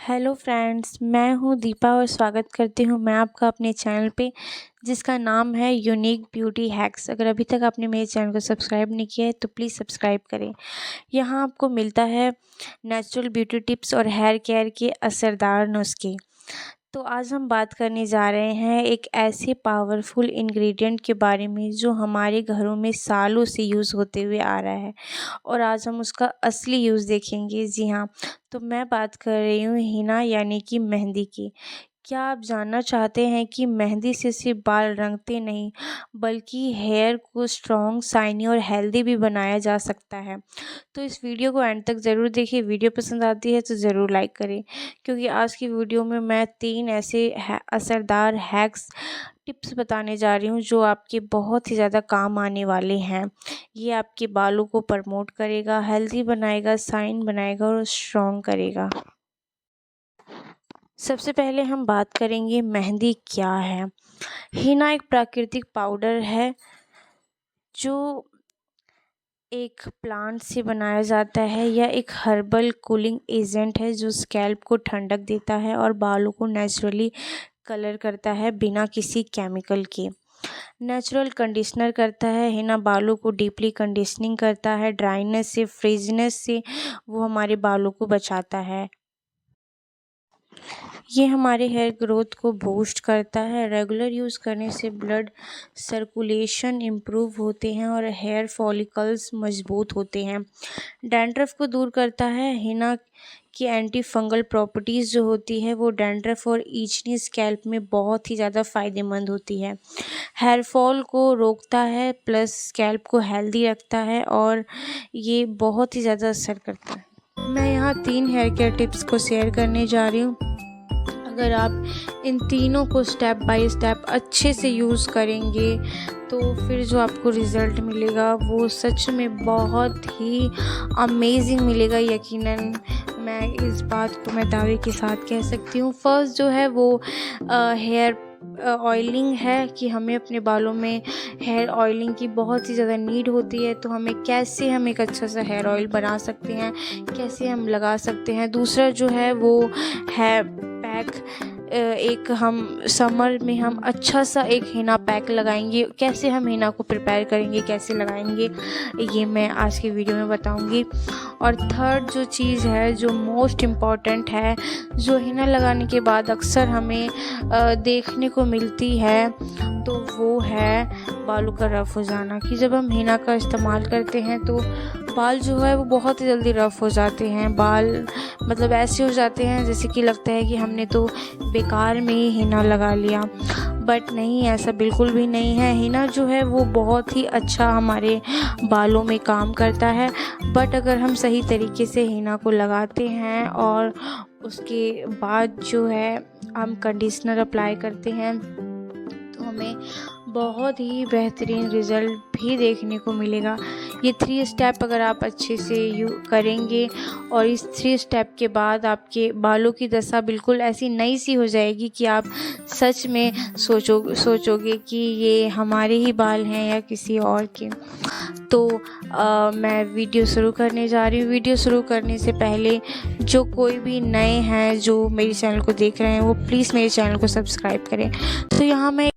Hello friends, मैं हूँ दीपा और स्वागत करती हूँ मैं आपका अपने चैनल पे जिसका नाम है यूनिक ब्यूटी हैक्स। अगर अभी तक आपने मेरे चैनल को सब्सक्राइब नहीं किया है तो प्लीज़ सब्सक्राइब करें। यहाँ आपको मिलता है नेचुरल ब्यूटी टिप्स और हेयर केयर के असरदार नुस्खे। तो आज हम बात करने जा रहे हैं एक ऐसे पावरफुल इंग्रेडिएंट के बारे में जो हमारे घरों में सालों से यूज़ होते हुए आ रहा है और आज हम उसका असली यूज़ देखेंगे। जी हाँ, तो मैं बात कर रही हूँ हिना यानी कि मेहंदी की। क्या आप जानना चाहते हैं कि मेहंदी से सिर्फ बाल रंगते नहीं बल्कि हेयर को स्ट्रॉन्ग, शाइनी और हेल्दी भी बनाया जा सकता है? तो इस वीडियो को एंड तक ज़रूर देखिए। वीडियो पसंद आती है तो ज़रूर लाइक करें, क्योंकि आज की वीडियो में मैं 3 ऐसे असरदार हैक्स टिप्स बताने जा रही हूँ जो आपके बहुत ही ज़्यादा काम आने वाले हैं। ये आपके बालों को प्रमोट करेगा, हेल्दी बनाएगा, शाइन बनाएगा और स्ट्रॉन्ग करेगा। सबसे पहले हम बात करेंगे मेहंदी क्या है। हिना एक प्राकृतिक पाउडर है जो एक प्लांट से बनाया जाता है। यह एक हर्बल कूलिंग एजेंट है जो स्कैल्प को ठंडक देता है और बालों को नेचुरली कलर करता है बिना किसी केमिकल के। नेचुरल कंडीशनर करता है। हिना बालों को डीपली कंडीशनिंग करता है, ड्राइनेस से, फ्रिजीनेस से वो हमारे बालों को बचाता है। ये हमारे हेयर ग्रोथ को बूस्ट करता है। रेगुलर यूज़ करने से ब्लड सर्कुलेशन इम्प्रूव होते हैं और हेयर फॉलिकल्स मजबूत होते हैं। डैंड्रफ को दूर करता है। हिना की एंटी फंगल प्रॉपर्टीज़ जो होती है वो डैंड्रफ और इचनी स्कैल्प में बहुत ही ज़्यादा फ़ायदेमंद होती है। हेयर फॉल को रोकता है प्लस स्कैल्प को हेल्दी रखता है और ये बहुत ही ज़्यादा असर करता है। मैं यहाँ 3 हेयर केयर टिप्स को शेयर करने जा रही हूँ। अगर आप इन तीनों को स्टेप बाय स्टेप अच्छे से यूज़ करेंगे तो फिर जो आपको रिज़ल्ट मिलेगा वो सच में बहुत ही अमेजिंग मिलेगा। यकीनन मैं इस बात को मैं दावे के साथ कह सकती हूँ। फर्स्ट जो है वो हेयर ऑयलिंग है कि हमें अपने बालों में हेयर ऑयलिंग की बहुत ही ज़्यादा नीड होती है, तो हमें कैसे हम एक अच्छा सा हेयर ऑयल बना सकते हैं, कैसे हम लगा सकते हैं। दूसरा जो है वो है पैक। एक हम समर में हम अच्छा सा एक हिना पैक लगाएंगे। कैसे हम हिना को प्रिपेयर करेंगे, कैसे लगाएंगे, ये मैं आज की वीडियो में बताऊंगी। और थर्ड जो चीज़ है जो मोस्ट इम्पॉर्टेंट है, जो हिना लगाने के बाद अक्सर हमें देखने को मिलती है, तो वो है बालों का रफ़ हो जाना। कि जब हम हिना का इस्तेमाल करते हैं तो बाल जो है वो बहुत ही जल्दी रफ़ हो जाते हैं। बाल मतलब ऐसे हो जाते हैं जैसे कि लगता है कि हमने तो बेकार में ही हिना लगा लिया, बट नहीं, ऐसा बिल्कुल भी नहीं है। हिना जो है वो बहुत ही अच्छा हमारे बालों में काम करता है, बट अगर हम सही तरीके से हिना को लगाते हैं और उसके बाद जो है हम कंडीशनर अप्लाई करते हैं तो हमें बहुत ही बेहतरीन रिज़ल्ट भी देखने को मिलेगा। ये 3 स्टेप अगर आप अच्छे से करेंगे और इस 3 स्टेप के बाद आपके बालों की दशा बिल्कुल ऐसी नई सी हो जाएगी कि आप सच में सोचोगे कि ये हमारे ही बाल हैं या किसी और के। तो मैं वीडियो शुरू करने जा रही हूँ। वीडियो शुरू करने से पहले जो कोई भी नए हैं जो मेरे चैनल को देख रहे हैं वो प्लीज़ मेरे चैनल को सब्सक्राइब करें। तो यहाँ मैं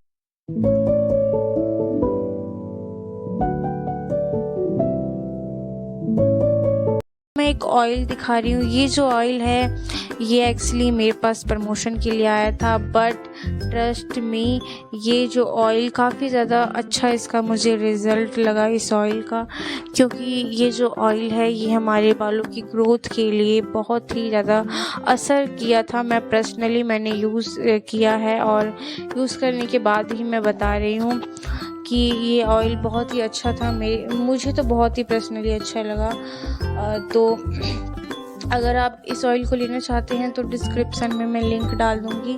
एक ऑयल दिखा रही हूँ। ये जो ऑयल है ये एक्चुअली मेरे पास प्रमोशन के लिए आया था, बट ट्रस्ट मी ये जो ऑयल काफ़ी ज़्यादा अच्छा इसका मुझे रिज़ल्ट लगा इस ऑयल का, क्योंकि ये जो ऑयल है ये हमारे बालों की ग्रोथ के लिए बहुत ही ज़्यादा असर किया था। मैं पर्सनली मैंने यूज़ किया है और यूज़ करने के बाद ही मैं बता रही हूँ कि ये ऑयल बहुत ही अच्छा था। मुझे तो बहुत ही पर्सनली अच्छा लगा। तो अगर आप इस ऑयल को लेना चाहते हैं तो डिस्क्रिप्शन में मैं लिंक डाल दूँगी,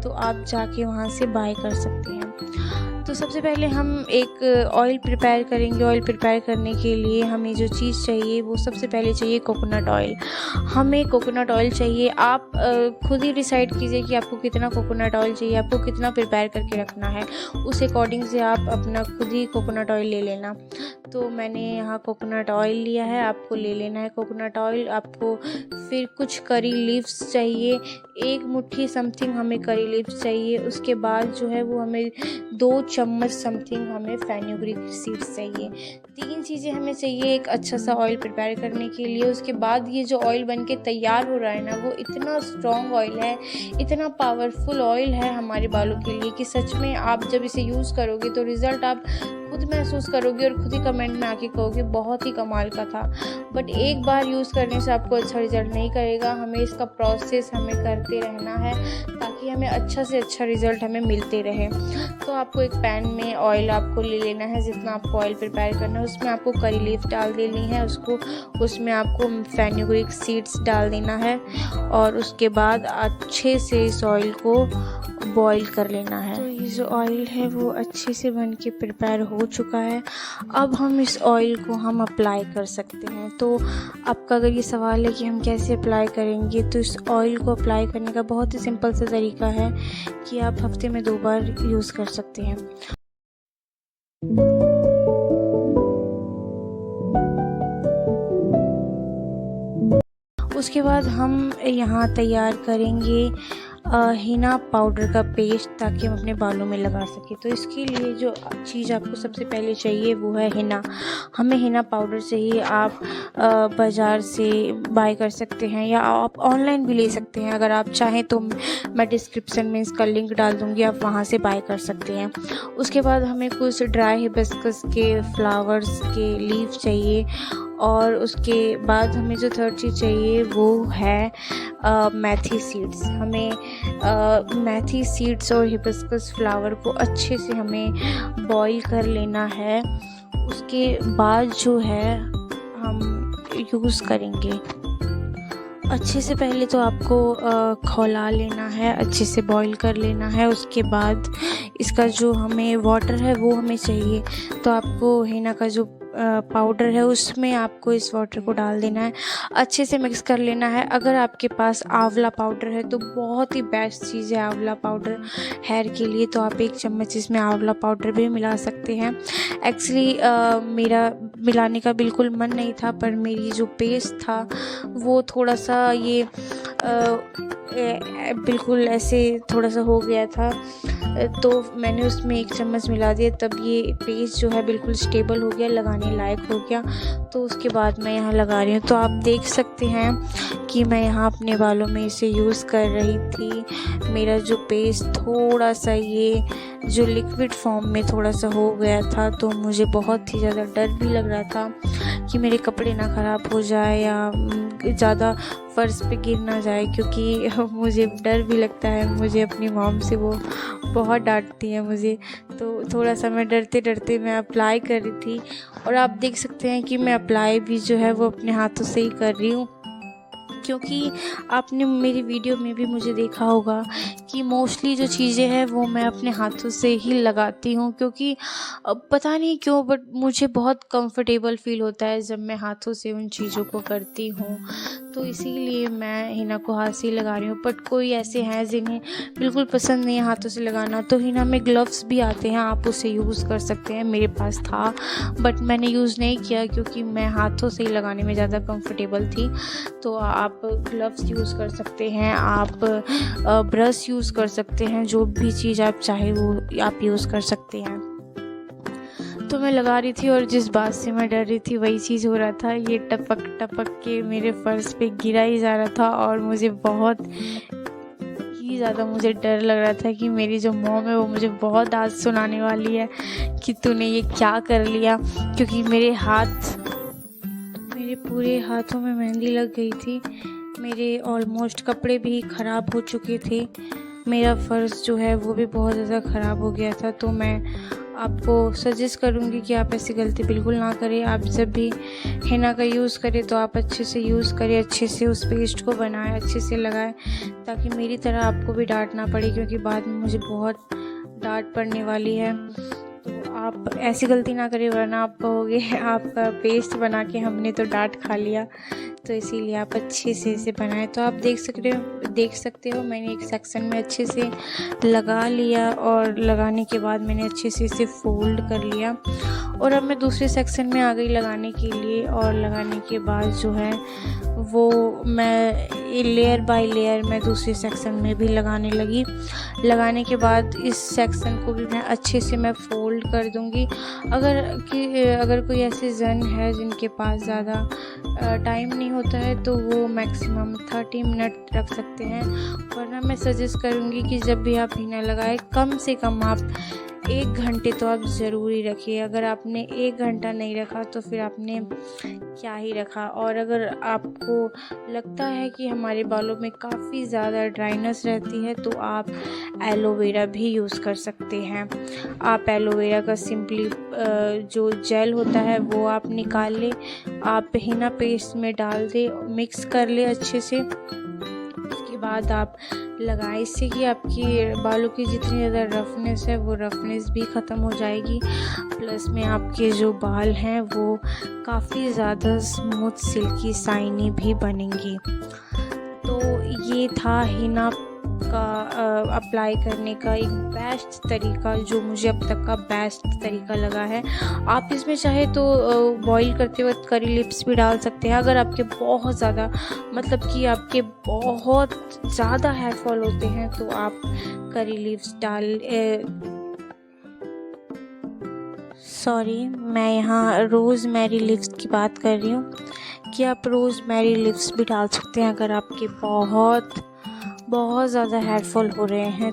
तो आप जाके वहाँ से बाय कर सकते हैं। तो सबसे पहले हम एक ऑयल प्रिपेयर करेंगे। ऑयल प्रिपेयर करने के लिए हमें जो चीज़ चाहिए वो सबसे पहले चाहिए कोकोनट ऑयल। हमें कोकोनट ऑयल चाहिए। आप खुद ही डिसाइड कीजिए कि आपको कितना कोकोनट ऑयल चाहिए, आपको कितना प्रिपेयर करके रखना है, उस अकॉर्डिंग से आप अपना खुद ही कोकोनट ऑयल ले लेना। तो मैंने यहाँ कोकोनट ऑयल लिया है, आपको ले लेना है कोकोनट ऑयल। आपको फिर कुछ करी लीव्स चाहिए, 1 मुट्ठी समथिंग हमें करी लीव्स चाहिए। उसके बाद जो है वो हमें 2 चम्मच समथिंग हमें फेनुग्रीक सीड्स चाहिए। 3 चीज़ें हमें चाहिए एक अच्छा सा ऑयल प्रिपेयर करने के लिए। उसके बाद ये जो ऑयल बन के तैयार हो रहा है ना, वो इतना स्ट्रॉन्ग ऑयल है, इतना पावरफुल ऑयल है हमारे बालों के लिए कि सच में आप जब इसे यूज़ करोगे तो रिज़ल्ट आप खुद महसूस करोगे और खुद ही कमेंट में आके कहोगे बहुत ही कमाल का था। बट एक बार यूज़ करने से आपको अच्छा रिज़ल्ट नहीं करेगा, हमें इसका प्रोसेस हमें करते रहना है ताकि हमें अच्छा से अच्छा रिज़ल्ट हमें मिलते रहे। तो आपको एक पैन में ऑयल आपको ले लेना है, जितना आपको ऑयल प्रिपेयर करना है उसमें आपको करी लीफ डाल देनी है, उसमें आपको फेनुग्रीक सीड्स डाल देना है और उसके बाद अच्छे से इस ऑयल को बॉईल कर लेना है। तो ये जो ऑयल है वो अच्छे से बन के प्रिपेयर हो चुका है। अब हम इस ऑयल को हम अप्लाई कर सकते हैं। तो आपका अगर ये सवाल है कि हम कैसे अप्लाई करेंगे, तो इस ऑयल को अप्लाई करने का बहुत ही सिंपल सा तरीका है कि आप हफ्ते में 2 बार यूज़ कर सकते हैं। उसके बाद हम यहाँ तैयार करेंगे हिना पाउडर का पेस्ट, ताकि हम अपने बालों में लगा सकें। तो इसके लिए जो चीज़ आपको सबसे पहले चाहिए वो है हिना। हमें हिना पाउडर चाहिए, आप बाज़ार से बाय कर सकते हैं या आप ऑनलाइन भी ले सकते हैं। अगर आप चाहें तो मैं डिस्क्रिप्शन में इसका लिंक डाल दूँगी, आप वहाँ से बाय कर सकते हैं। उसके बाद हमें कुछ ड्राई हिबिस्कस के फ्लावर्स के लीफ चाहिए और उसके बाद हमें जो थर्ड चीज़ चाहिए वो है मेथी सीड्स। हमें मेथी सीड्स और हिबिस्कस फ्लावर को अच्छे से हमें बॉईल कर लेना है। उसके बाद जो है हम यूज़ करेंगे। अच्छे से पहले तो आपको खौला लेना है, अच्छे से बॉईल कर लेना है। उसके बाद इसका जो हमें वाटर है वो हमें चाहिए, तो आपको हिना का जो पाउडर है उसमें आपको इस वाटर को डाल देना है, अच्छे से मिक्स कर लेना है। अगर आपके पास आंवला पाउडर है तो बहुत ही बेस्ट चीज़ है आंवला पाउडर हेयर के लिए, तो आप 1 चम्मच इसमें आंवला पाउडर भी मिला सकते हैं। एक्चुअली मेरा मिलाने का बिल्कुल मन नहीं था, पर मेरी जो पेस्ट था वो थोड़ा सा ये बिल्कुल ऐसे थोड़ा सा हो गया था, तो मैंने उसमें 1 चम्मच मिला दिया, तब ये पेस्ट जो है बिल्कुल स्टेबल हो गया, लगाने लायक हो गया। तो उसके बाद मैं यहाँ लगा रही हूँ। तो आप देख सकते हैं कि मैं यहाँ अपने बालों में इसे यूज़ कर रही थी। मेरा जो पेस्ट थोड़ा सा ये जो लिक्विड फॉर्म में थोड़ा सा हो गया था, तो मुझे बहुत ही ज़्यादा डर भी लग रहा था कि मेरे कपड़े ना ख़राब हो जाए या ज़्यादा फ़र्श पे गिर ना जाए, क्योंकि मुझे डर भी लगता है। मुझे अपनी मॉम से वो बहुत डांटती है मुझे, तो थोड़ा सा मैं डरते डरते मैं अप्लाई कर रही थी। और आप देख सकते हैं कि मैं अप्लाई भी जो है वो अपने हाथों से ही कर रही हूँ, क्योंकि आपने मेरी वीडियो में भी मुझे देखा होगा कि मोस्टली जो चीज़ें हैं वो मैं अपने हाथों से ही लगाती हूँ, क्योंकि पता नहीं क्यों बट मुझे बहुत कंफर्टेबल फ़ील होता है जब मैं हाथों से उन चीज़ों को करती हूँ। तो इसीलिए मैं हिना को हाथ से ही लगा रही हूँ। बट कोई ऐसे हैं जिन्हें बिल्कुल पसंद नहीं है हाथों से लगाना, तो हिना में ग्लव्स भी आते हैं, आप उसे यूज़ कर सकते हैं। मेरे पास था बट मैंने यूज़ नहीं किया, क्योंकि मैं हाथों से ही लगाने में ज़्यादा कंफर्टेबल थी। तो आप ग्लव्स यूज़ कर सकते हैं, आप ब्रश यूज़ कर सकते हैं, जो भी चीज़ आप चाहे वो आप यूज़ कर सकते हैं। तो मैं लगा रही थी और जिस बात से मैं डर रही थी वही चीज़ हो रहा था। ये टपक टपक के मेरे फर्श पे गिरा ही जा रहा था और मुझे बहुत ही ज़्यादा मुझे डर लग रहा था कि मेरी जो मॉम है वो मुझे बहुत डांट सुनाने वाली है कि तूने ये क्या कर लिया, क्योंकि मेरे पूरे हाथों में मेहंदी लग गई थी। मेरे ऑलमोस्ट कपड़े भी ख़राब हो चुके थे, मेरा फ़र्श जो है वो भी बहुत ज़्यादा ख़राब हो गया था। तो मैं आपको सजेस्ट करूँगी कि आप ऐसी गलती बिल्कुल ना करें। आप जब भी हिना का यूज़ करें तो आप अच्छे से यूज़ करें, अच्छे से उस पेस्ट को बनाएं, अच्छे से लगाएं, ताकि मेरी तरह आपको भी डांट ना पड़े, क्योंकि बाद में मुझे बहुत डांट पड़ने वाली है। तो आप ऐसी गलती ना करें वरना आप कहोगे आपका पेस्ट बना के हमने तो डांट खा लिया। तो इसीलिए आप अच्छे से इसे बनाएं। तो आप देख सकते हो मैंने एक सेक्शन में अच्छे से लगा लिया और लगाने के बाद मैंने अच्छे से इसे फोल्ड कर लिया। और अब मैं दूसरे सेक्शन में आ गई लगाने के लिए, और लगाने के बाद जो है वो मैं लेयर बाय लेयर मैं दूसरे सेक्शन में भी लगाने लगी। लगाने के बाद इस सेक्शन को भी मैं अच्छे से मैं फ़ोल्ड कर दूंगी। अगर कोई ऐसे जन है जिनके पास ज़्यादा टाइम नहीं होता है तो वो मैक्सिमम 30 मिनट रख सकते हैं, वरना मैं सजेस्ट करूँगी कि जब भी आप हिना लगाए कम से कम आप 1 घंटे तो आप ज़रूरी रखिए। अगर आपने 1 घंटा नहीं रखा तो फिर आपने क्या ही रखा। और अगर आपको लगता है कि हमारे बालों में काफ़ी ज़्यादा ड्राइनेस रहती है तो आप एलोवेरा भी यूज़ कर सकते हैं। आप एलोवेरा का सिंपली जो जेल होता है वो आप निकाल लें, आप हिना पेस्ट में डाल दें, मिक्स कर ले अच्छे से। उसके बाद आप लगाएं, इससे कि आपकी बालों की जितनी ज़्यादा रफनेस है वो रफनेस भी ख़त्म हो जाएगी। प्लस में आपके जो बाल हैं वो काफ़ी ज़्यादा स्मूथ सिल्की शाइनी भी बनेंगे। तो ये था हिना का अप्लाई करने का एक बेस्ट तरीका, जो मुझे अब तक का बेस्ट तरीका लगा है। आप इसमें चाहे तो बॉईल करते वक्त करी लिप्स भी डाल सकते हैं। अगर आपके बहुत ज़्यादा मतलब कि आपके बहुत ज़्यादा हेयर फॉल होते हैं तो आप करी लिप्स मैं यहाँ रोज़मेरी लिप्स की बात कर रही हूँ कि आप रोज़मेरी लिप्स भी डाल सकते हैं अगर आपके बहुत ज़्यादा हेयर फॉल हो रहे हैं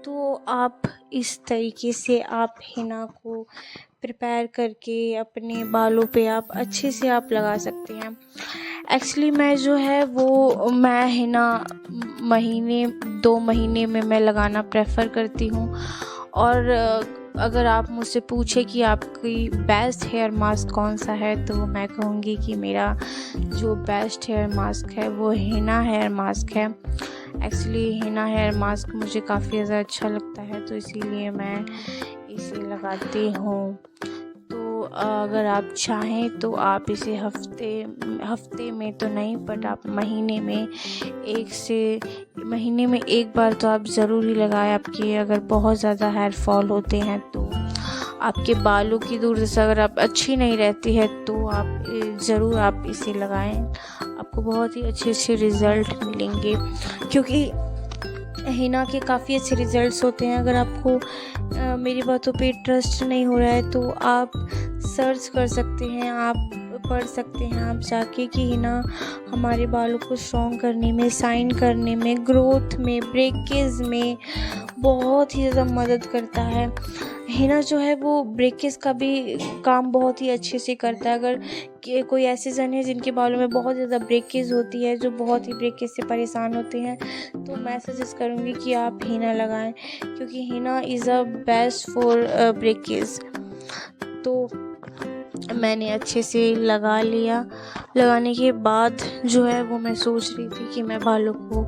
तो आप इस तरीके से आप हिना को प्रिपेयर करके अपने बालों पे आप अच्छे से आप लगा सकते हैं। एक्चुअली मैं जो है वो मैं हिना 2 महीने में मैं लगाना प्रेफर करती हूँ। और अगर आप मुझसे पूछे कि आपकी बेस्ट हेयर मास्क कौन सा है तो मैं कहूँगी कि मेरा जो बेस्ट हेयर मास्क है वो हिना हेयर मास्क है। एक्चुअली हिना हेयर मास्क मुझे काफ़ी ज़्यादा अच्छा लगता है तो इसीलिए मैं इसे लगाती हूँ। तो अगर आप चाहें तो आप इसे हफ्ते में तो नहीं बट आप महीने में एक बार तो आप ज़रूर ही लगाएं। आपके अगर बहुत ज़्यादा हेयर फॉल होते हैं तो आपके बालों की दुर्दशा अगर आप अच्छी नहीं रहती है तो आप ज़रूर आप इसे लगाएं। आपको बहुत ही अच्छे रिज़ल्ट मिलेंगे, क्योंकि हिना के काफ़ी अच्छे रिज़ल्ट्स होते हैं। अगर आपको मेरी बातों पे ट्रस्ट नहीं हो रहा है तो आप सर्च कर सकते हैं, आप पढ़ सकते हैं आप जाके कि हिना हमारे बालों को स्ट्रॉन्ग करने में, शाइन करने में, ग्रोथ में, ब्रेकेज में बहुत ही ज़्यादा मदद करता है। हिना जो है वो ब्रेकेज का भी काम बहुत ही अच्छे से करता है। अगर कोई ऐसे जन है जिनके बालों में बहुत ज़्यादा ब्रेकेज होती है, जो बहुत ही ब्रेकेज से परेशान होते हैं, तो मैं सजेस्ट करूँगी कि आप हिना लगाएं, क्योंकि Hina is a best for breakage. तो मैंने अच्छे से लगा लिया। लगाने के बाद जो है वो मैं सोच रही थी कि मैं बालों को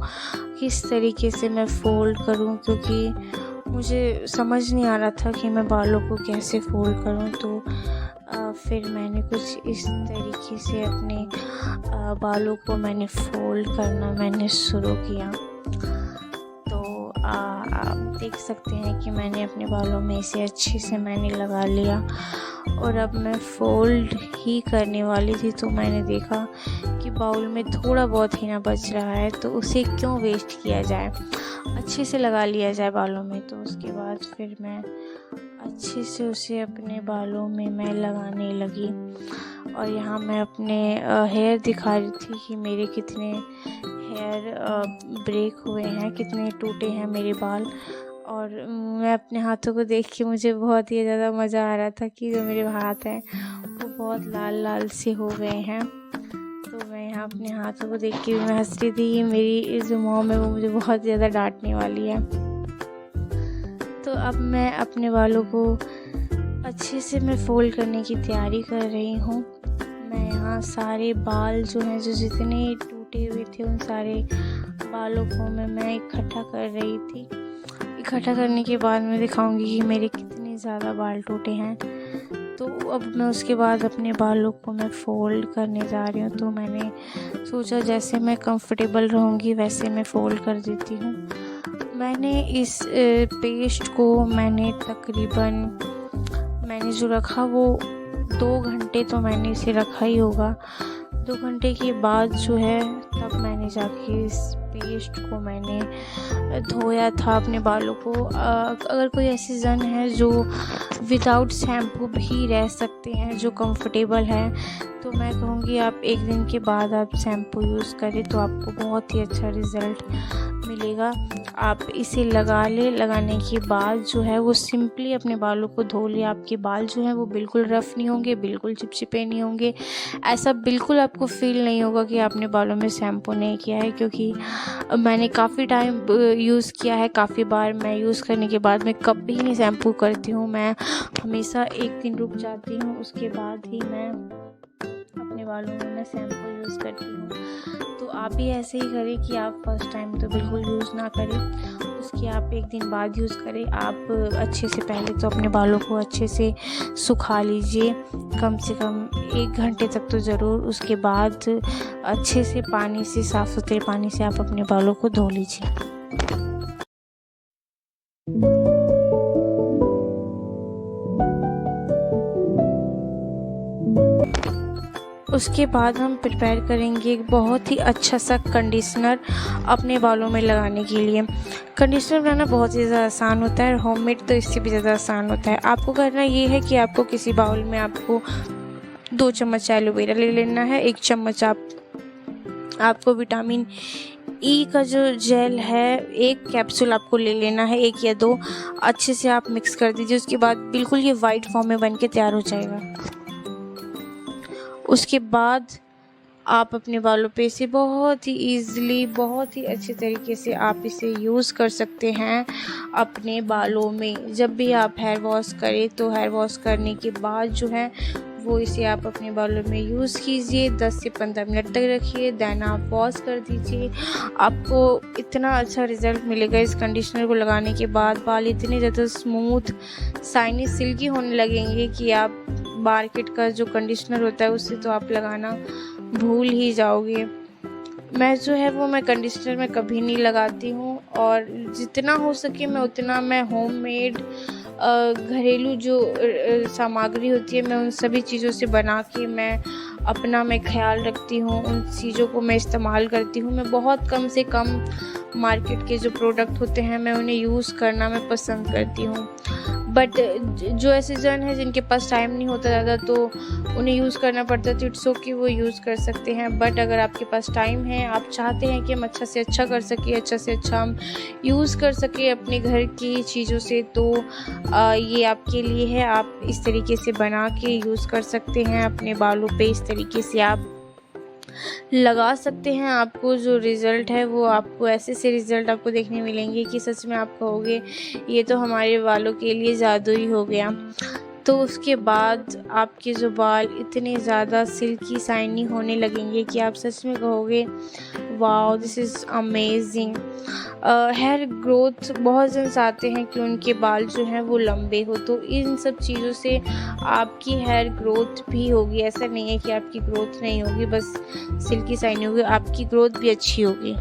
किस तरीके से मैं फोल्ड करूं, क्योंकि मुझे समझ नहीं आ रहा था कि मैं बालों को कैसे फोल्ड करूं। तो फिर मैंने कुछ इस तरीके से अपने बालों को मैंने फोल्ड करना मैंने शुरू किया। तो आप देख सकते हैं कि मैंने अपने बालों में इसे अच्छे से मैंने लगा लिया। और अब मैं फ़ोल्ड ही करने वाली थी तो मैंने देखा कि बाउल में थोड़ा बहुत हिना बच रहा है, तो उसे क्यों वेस्ट किया जाए, अच्छे से लगा लिया जाए बालों में। तो उसके बाद फिर मैं अच्छे से उसे अपने बालों में मैं लगाने लगी। और यहाँ मैं अपने हेयर दिखा रही थी कि मेरे कितने हेयर ब्रेक हुए हैं, कितने टूटे हैं मेरे बाल। और मैं अपने हाथों को देख के मुझे बहुत ही ज़्यादा मज़ा आ रहा था कि जो मेरे हाथ हैं वो बहुत लाल लाल से हो गए हैं। तो मैं यहाँ अपने हाथों को देख के भी मैं हंस रही थी कि मेरी जो मॉम है वो मुझे बहुत ज़्यादा डांटने वाली है। तो अब मैं अपने बालों को अच्छे से मैं फोल्ड करने की तैयारी कर रही हूँ। मैं यहाँ सारे बाल जो हैं जो जितने टूटे हुए थे उन सारे बालों को मैं इकट्ठा कर रही थी। इकट्ठा करने के बाद मैं दिखाऊंगी कि मेरे कितने इतने ज़्यादा बाल टूटे हैं। तो अब मैं उसके बाद अपने बालों को मैं फ़ोल्ड करने जा रही हूँ। तो मैंने सोचा जैसे मैं कंफर्टेबल रहूँगी वैसे मैं फ़ोल्ड कर देती हूँ। मैंने इस पेस्ट को मैंने जो रखा वो 2 घंटे तो मैंने इसे रखा ही होगा। 2 घंटे के बाद जो है तब मैंने जाके इस पेस्ट को मैंने धोया था अपने बालों को। अगर कोई ऐसे जन है जो विदाउट शैम्पू भी रह सकते हैं, जो कंफर्टेबल है, तो मैं कहूँगी आप 1 दिन के बाद आप शैम्पू यूज़ करें तो आपको बहुत ही अच्छा रिज़ल्ट मिलेगा। आप इसे लगाने के बाद जो है वो सिंपली अपने बालों को धो लें। आपके बाल जो हैं वो बिल्कुल रफ़ नहीं होंगे, बिल्कुल चिपचिपे नहीं होंगे। ऐसा बिल्कुल आपको फ़ील नहीं होगा कि आपने बालों में शैम्पू नहीं किया है, क्योंकि मैंने काफ़ी टाइम यूज़ किया है। काफ़ी बार मैं यूज़ करने के बाद मैं कभी नहीं शैम्पू करती हूँ। मैं हमेशा 1 दिन रुक जाती हूँ, उसके बाद ही मैं अपने बालों में मैं शैम्पू यूज़ करती हूँ। तो आप भी ऐसे ही करें कि आप फर्स्ट टाइम तो बिल्कुल यूज़ ना करें, उसके आप 1 दिन बाद यूज़ करें। आप अच्छे से पहले तो अपने बालों को अच्छे से सुखा लीजिए, कम से कम 1 घंटे तक तो ज़रूर। उसके बाद अच्छे से साफ़ सुथरे पानी से आप अपने बालों को धो लीजिए। उसके बाद हम प्रिपेयर करेंगे एक बहुत ही अच्छा सा कंडीशनर अपने बालों में लगाने के लिए। कंडीशनर बनाना बहुत ही ज़्यादा आसान होता है, होममेड तो इससे भी ज़्यादा आसान होता है। आपको करना ये है कि आपको किसी बाउल में आपको 2 चम्मच एलोवेरा ले लेना है। 1 चम्मच आपको विटामिन ई का जो जेल है 1 कैप्सूल आपको ले लेना है, 1 या 2। अच्छे से आप मिक्स कर दीजिए। उसके बाद बिल्कुल ये वाइट फॉर्म में बन के तैयार हो जाएगा। उसके बाद आप अपने बालों पे इसे बहुत ही ईज़िली, बहुत ही अच्छे तरीके से आप इसे यूज़ कर सकते हैं अपने बालों में। जब भी आप हेयर वॉश करें तो हेयर वॉश करने के बाद जो है वो इसे आप अपने बालों में यूज़ कीजिए। 10 से 15 मिनट तक रखिए, देन आप वॉश कर दीजिए। आपको इतना अच्छा रिज़ल्ट मिलेगा इस कंडीशनर को लगाने के बाद। बाल इतने ज़्यादा स्मूथ, शाइनी, सिल्की होने लगेंगे कि आप मार्केट का जो कंडीशनर होता है उससे तो आप लगाना भूल ही जाओगे। मैं कंडीशनर में कभी नहीं लगाती हूँ, और जितना हो सके मैं होममेड घरेलू जो सामग्री होती है मैं उन सभी चीज़ों से बना के मैं ख्याल रखती हूँ। उन चीज़ों को मैं इस्तेमाल करती हूँ। मैं बहुत कम से कम मार्केट के जो प्रोडक्ट होते हैं मैं उन्हें यूज़ करना मैं पसंद करती हूँ। बट जो ऐसे जन हैं जिनके पास टाइम नहीं होता ज़्यादा तो उन्हें यूज़ करना पड़ता है, तो इट्स ओके, वो यूज़ कर सकते हैं। बट अगर आपके पास टाइम है, आप चाहते हैं कि हम अच्छा से अच्छा कर सकें, अच्छा से अच्छा हम यूज़ कर सकें अपने घर की चीज़ों से, तो ये आपके लिए है। आप इस तरीके से बना के यूज़ कर सकते हैं अपने बालों पे। इस तरीके से आप लगा सकते हैं। आपको जो रिज़ल्ट है वो आपको ऐसे रिज़ल्ट आपको देखने मिलेंगे कि सच में आप कहोगे ये तो हमारे बालों के लिए जादू ही हो गया। तो उसके बाद आपके जो बाल इतने ज़्यादा सिल्की शाइनी होने लगेंगे कि आप सच में कहोगे wow, this is amazing. Hair growth बहुत जन चाहते हैं कि उनके बाल जो हैं वो लंबे हो, तो इन सब चीज़ों से आपकी हेयर ग्रोथ भी होगी। ऐसा नहीं है कि आपकी ग्रोथ नहीं होगी, बस सिल्की शाइनी होगी, आपकी ग्रोथ भी अच्छी होगी।